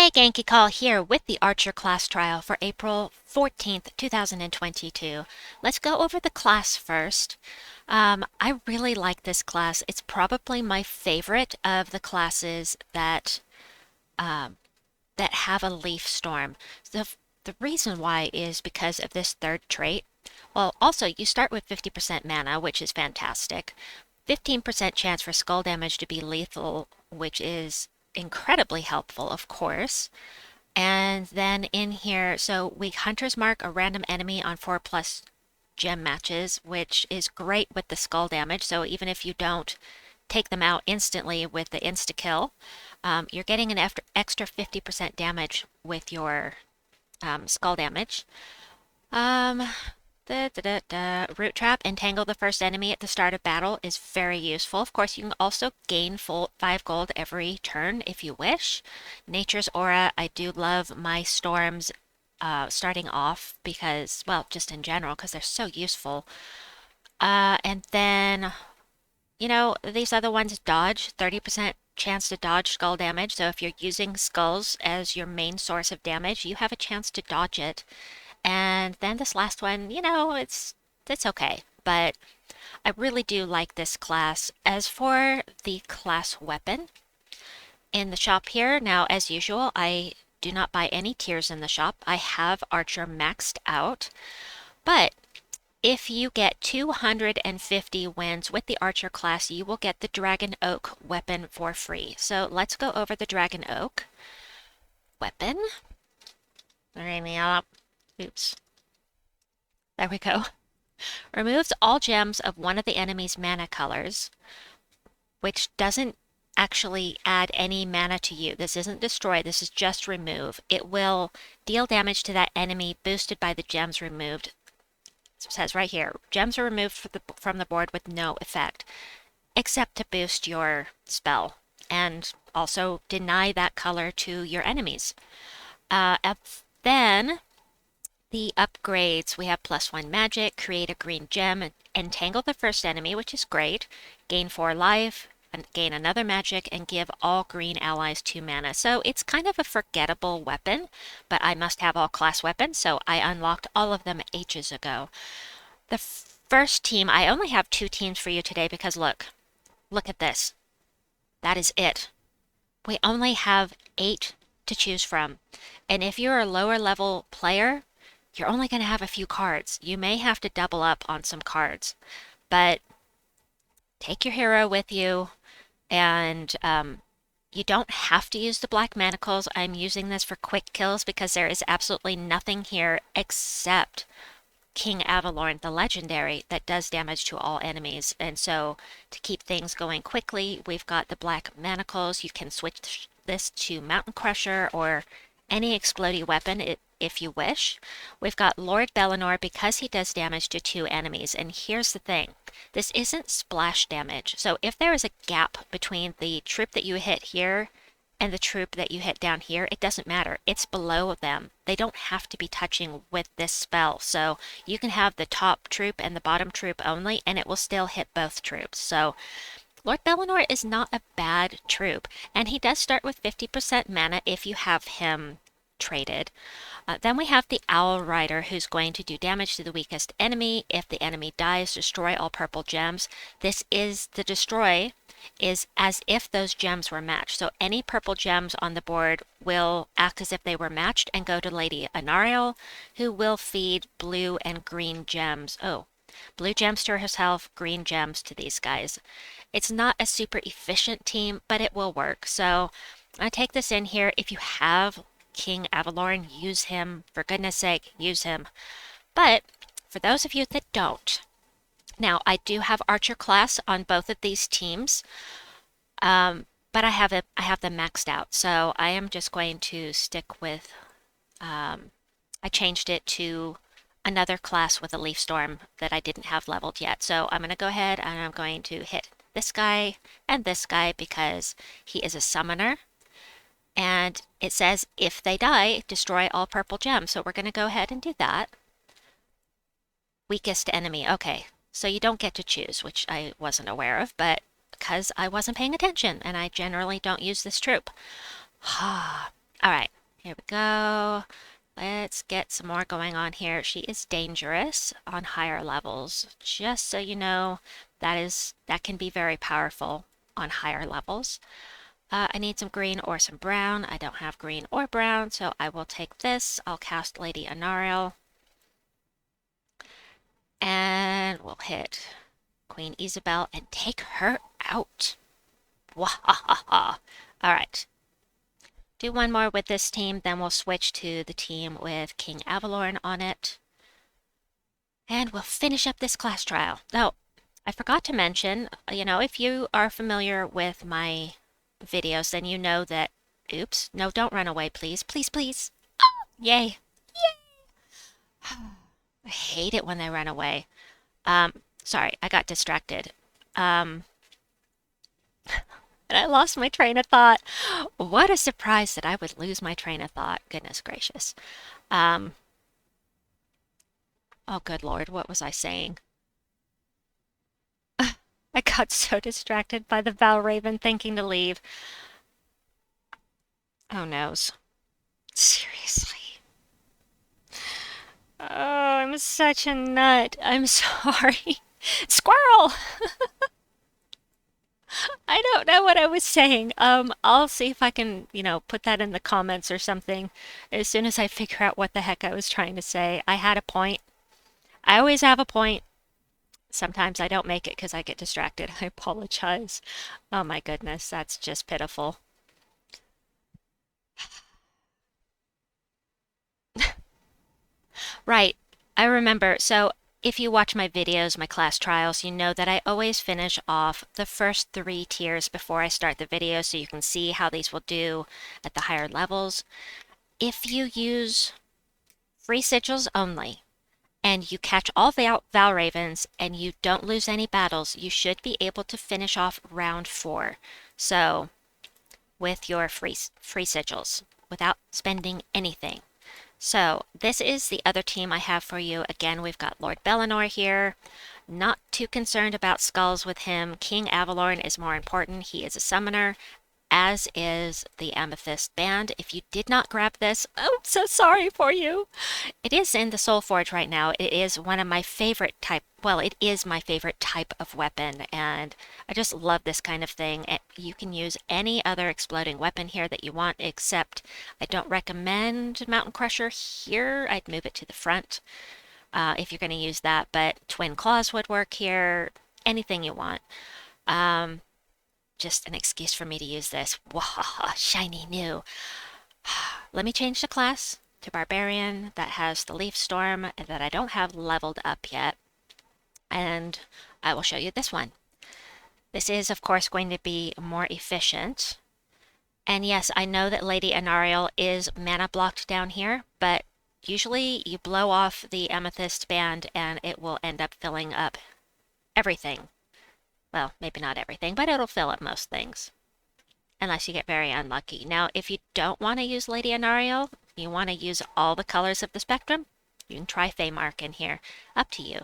Hi, Genki Call here with the Archer class trial for April 14th, 2022. Let's go over the class first. I really like this class. It's probably my favorite of the classes um, that have a leaf storm. The reason why is because of this third trait. Well, also, you start with 50% mana, which is fantastic. 15% chance for skull damage to be lethal, which is incredibly helpful, of course. And then in here, so we Hunter's Mark a random enemy on 4+ gem matches, which is great with the skull damage. So even if you don't take them out instantly with the insta-kill, you're getting an extra 50% damage with your skull damage. Um, Root Trap, entangle the first enemy at the start of battle is very useful. Of course, you can also gain full 5 gold every turn if you wish. Nature's Aura, I do love my storms starting off because, well, just in general, because they're so useful. And then, these other ones, dodge, 30% chance to dodge skull damage. So if you're using skulls as your main source of damage, you have a chance to dodge it. And then this last one, it's okay, but I really do like this class. As for the class weapon in the shop here, now as usual, I do not buy any tiers in the shop. I have Archer maxed out, but if you get 250 wins with the Archer class, you will get the Dragon Oak weapon for free. So let's go over the Dragon Oak weapon. Oops. There we go. Removes all gems of one of the enemy's mana colors, which doesn't actually add any mana to you. This isn't destroy, this is just remove. It will deal damage to that enemy boosted by the gems removed. It says right here, gems are removed from the board with no effect, except to boost your spell, and also deny that color to your enemies. Then the upgrades, we have +1 magic, create a green gem, entangle the first enemy, which is great, gain 4 life, and gain another magic, and give all green allies 2 mana. So it's kind of a forgettable weapon, but I must have all class weapons, so I unlocked all of them ages ago. The first team, I only have 2 teams for you today because look at this. That is it. We only have 8 to choose from. And if you're a lower level player, you're only going to have a few cards. You may have to double up on some cards, but take your hero with you, and you don't have to use the black manacles. I'm using this for quick kills because there is absolutely nothing here except King Avelorn, the legendary, that does damage to all enemies. And so to keep things going quickly, we've got the black manacles. You can switch this to Mountain Crusher or any explodey weapon if you wish. We've got Lord Belanor because he does damage to 2 enemies. And here's the thing. This isn't splash damage. So if there is a gap between the troop that you hit here and the troop that you hit down here, it doesn't matter. It's below them. They don't have to be touching with this spell. So you can have the top troop and the bottom troop only, and it will still hit both troops. So Lord Belanor is not a bad troop, and he does start with 50% mana if you have him traded. Then we have the Owl Rider, who's going to do damage to the weakest enemy. If the enemy dies, destroy all purple gems. This is the destroy is as if those gems were matched. So any purple gems on the board will act as if they were matched and go to Lady Anariel, who will feed blue and green gems. Oh, blue gems to herself, green gems to these guys. It's not a super efficient team, but it will work. So I take this in here. If you have King Avelorn, use him. For goodness sake, use him. But for those of you that don't, now I do have Archer class on both of these teams, but I have them maxed out. So I am just going to stick with. I changed it to another class with a leaf storm that I didn't have leveled yet. So I'm going to go ahead and I'm going to hit this guy and this guy because he is a summoner. And it says if they die, destroy all purple gems. So we're going to go ahead and do that. Weakest enemy. Okay, so you don't get to choose, which I wasn't aware of, but because I wasn't paying attention and I generally don't use this troop. All right, here we go. Let's get some more going on here. She is dangerous on higher levels. Just so you know, that can be very powerful on higher levels. I need some green or some brown. I don't have green or brown, so I will take this. I'll cast Lady Anariel. And we'll hit Queen Isabel and take her out. Wahahaha. All right. Do one more with this team, then we'll switch to the team with King Avelorn on it. And we'll finish up this class trial. Now, I forgot to mention, if you are familiar with my videos, then you know that, oops, no, don't run away, please. Please, please. Yay. I hate it when they run away. Sorry, I got distracted. Um, and I lost my train of thought. What a surprise that I would lose my train of thought. Goodness gracious. Um, oh, good Lord, what was I saying? I got so distracted by the Valraven thinking to leave. Oh, noes. Seriously. Oh, I'm such a nut. I'm sorry. Squirrel! I don't know what I was saying. I'll see if I can, put that in the comments or something as soon as I figure out what the heck I was trying to say. I had a point. I always have a point. Sometimes I don't make it because I get distracted. I apologize. Oh my goodness, that's just pitiful. Right. I remember. So if you watch my videos, my class trials, you know that I always finish off the first 3 tiers before I start the video so you can see how these will do at the higher levels. If you use free sigils only and you catch all Valravens and you don't lose any battles, you should be able to finish off round 4. So with your free sigils without spending anything. So this is the other team I have for you. Again, we've got Lord Belanor here. Not too concerned about skulls with him. King Avelorn is more important. He is a summoner, as is the Amethyst band. If you did not grab this, I'm so sorry for you. It is in the Soul Forge right now. It is one of my favorite type, well, it is my favorite type of weapon, and I just love this kind of thing. You can use any other exploding weapon here that you want, except I don't recommend Mountain Crusher here. I'd move it to the front if you're going to use that, but Twin Claws would work here, anything you want. Just an excuse for me to use this. Wahaha, shiny new. Let me change the class to Barbarian that has the Leaf Storm that I don't have leveled up yet. And I will show you this one. This is, of course, going to be more efficient. And yes, I know that Lady Anariel is mana blocked down here, but usually you blow off the Amethyst band and it will end up filling up everything. Well, maybe not everything, but it'll fill up most things. Unless you get very unlucky. Now, if you don't want to use Lady Anariel, you want to use all the colors of the spectrum, you can try Faemark in here. Up to you.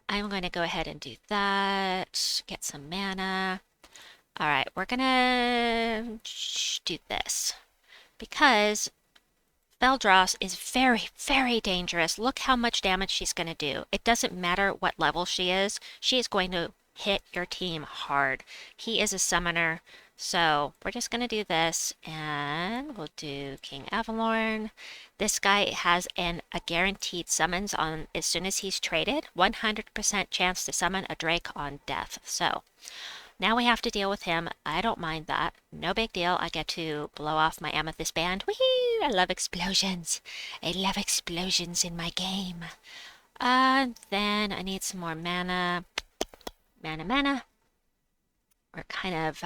I'm going to go ahead and do that. Get some mana. Alright, we're going to do this. Because Veldros is very, very dangerous. Look how much damage she's going to do. It doesn't matter what level she is going to hit your team hard. He is a summoner, so we're just going to do this, and we'll do King Avelorn. This guy has a guaranteed summons on as soon as he's traded, 100% chance to summon a Drake on death. So now we have to deal with him. I don't mind that. No big deal. I get to blow off my Amethyst band. Woohoo! I love explosions. I love explosions in my game. Then I need some more mana. Mana. We're kind of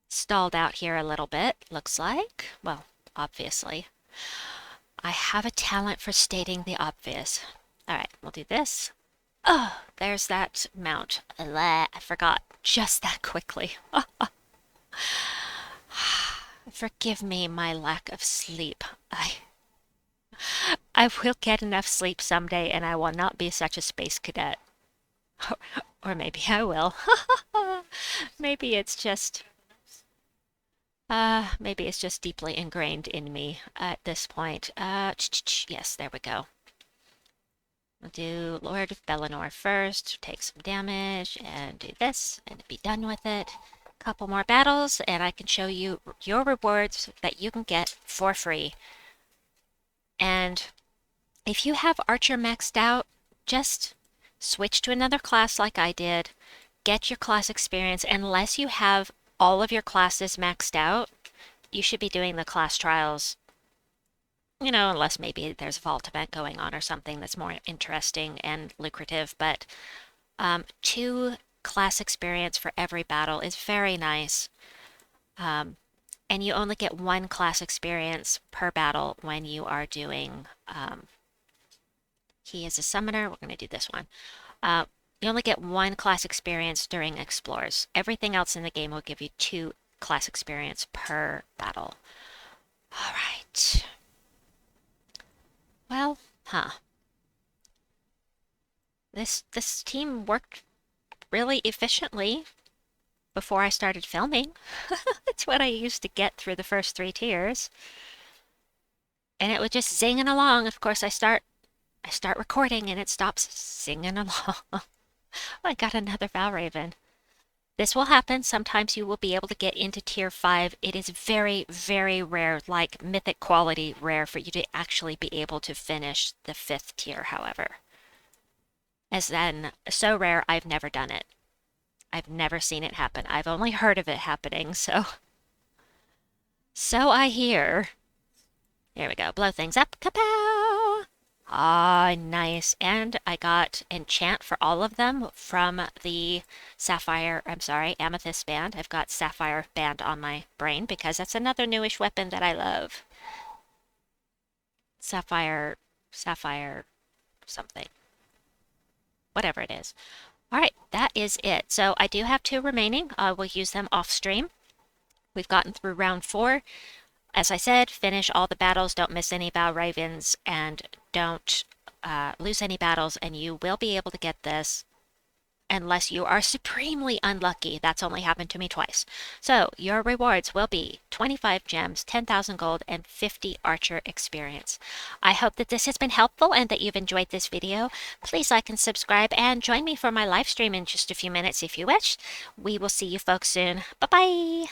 stalled out here a little bit, looks like. Well, obviously. I have a talent for stating the obvious. Alright, we'll do this. Oh, there's that mount. I forgot just that quickly. Forgive me my lack of sleep. I will get enough sleep someday and I will not be such a space cadet. Or maybe I will. Maybe it's just... Maybe it's just deeply ingrained in me at this point. Yes, there we go. We'll do Lord of Belanor first, take some damage, and do this, and be done with it. Couple more battles, and I can show you your rewards that you can get for free. And if you have Archer maxed out, just switch to another class like I did. Get your class experience. Unless you have all of your classes maxed out, you should be doing the class trials. You know, unless maybe there's a vault event going on or something that's more interesting and lucrative. But 2 class experience for every battle is very nice. And you only get 1 class experience per battle when you are doing he is a summoner. We're going to do this one. You only get 1 class experience during explores. Everything else in the game will give you 2 class experience per battle. All right. Well, this team worked really efficiently before I started filming. That's what I used to get through the first 3 tiers. And it was just zinging along. Of course, I start recording and it stops singing along. Oh, I got another Valraven. This will happen. Sometimes you will be able to get into tier 5. It is very, very rare, like mythic quality rare, for you to actually be able to finish the 5th tier, however. As then, so rare, I've never done it. I've never seen it happen. I've only heard of it happening, so I hear. Here we go. Blow things up. Kapow! Ah, nice. And I got enchant for all of them from the Amethyst band. I've got Sapphire band on my brain because that's another newish weapon that I love. Sapphire something. Whatever it is. All right, that is it. So I do have 2 remaining. We'll use them off stream. We've gotten through round 4. As I said, finish all the battles, don't miss any Valravens, and don't lose any battles, and you will be able to get this unless you are supremely unlucky. That's only happened to me twice. So your rewards will be 25 gems, 10,000 gold, and 50 Archer experience. I hope that this has been helpful and that you've enjoyed this video. Please like and subscribe, and join me for my live stream in just a few minutes if you wish. We will see you folks soon. Bye-bye!